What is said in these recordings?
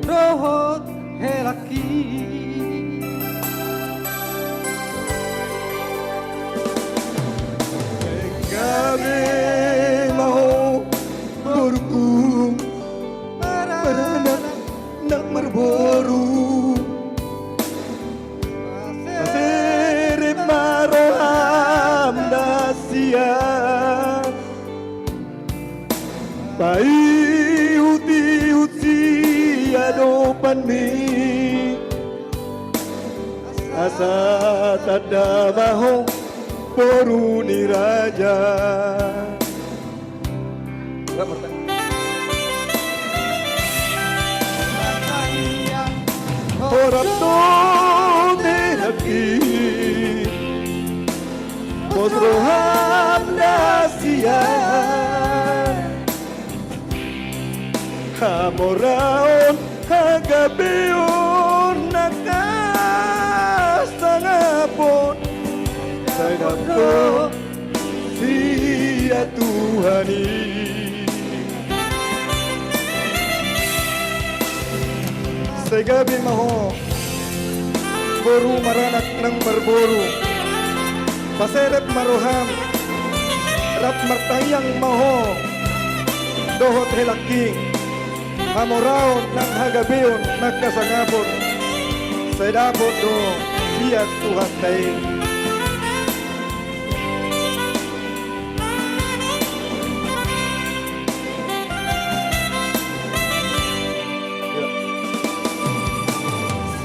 dohot helaki. Kami mau berhukum beranak nak merboru Sirip maroham dasia Pai uti adopan mi Asa tada maho boru ni raja Horap to hati Posroham dasia Hamoraon hagabeon nakastangapon Saya dapat sia Tuhani Saya gabi maho boru maranak ng marboru Paseret maruham rap martayang maho dohot helaking Hamoraon ng hagabion nagkasangapon Saya dapat do sia Tuhan taing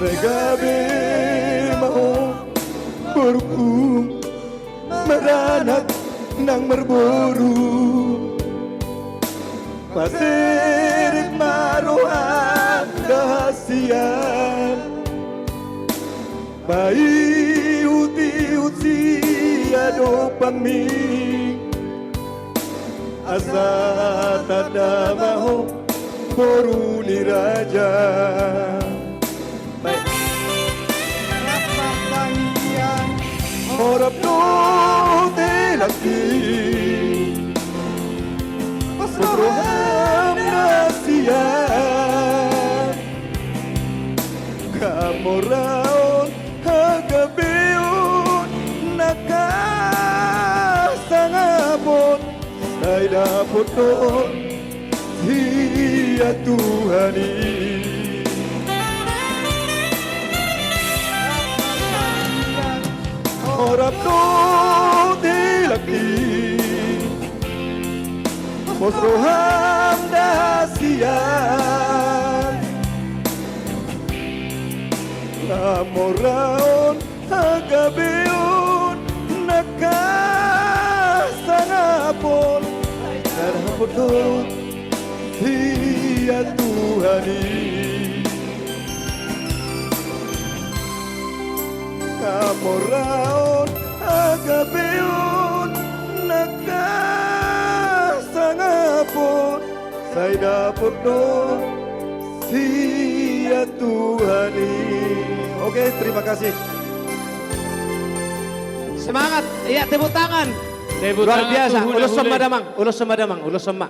Segabi mau berhukum meranak nang merburu Pasir maruhan dahasian Bai uti adopan mi Asa tada maho boru ni raja Horap no telaki Pasroham nasia Kamoraon hagabion nakasangapon Saya dapat doon sia Tuhani Horap no dilaki Posroham dahasian Lamoraon hagabion nakasangapon Darapot do sia Tuhani Kamoraon agabion nakasangapon Saya dapat do sia Tuhani. Oke, terima kasih. Semangat, iya tepuk tangan. Tepuk Luar tangan biasa, tuh, ulos hule-hule. sama damang, ulos sama damang, ulos sama.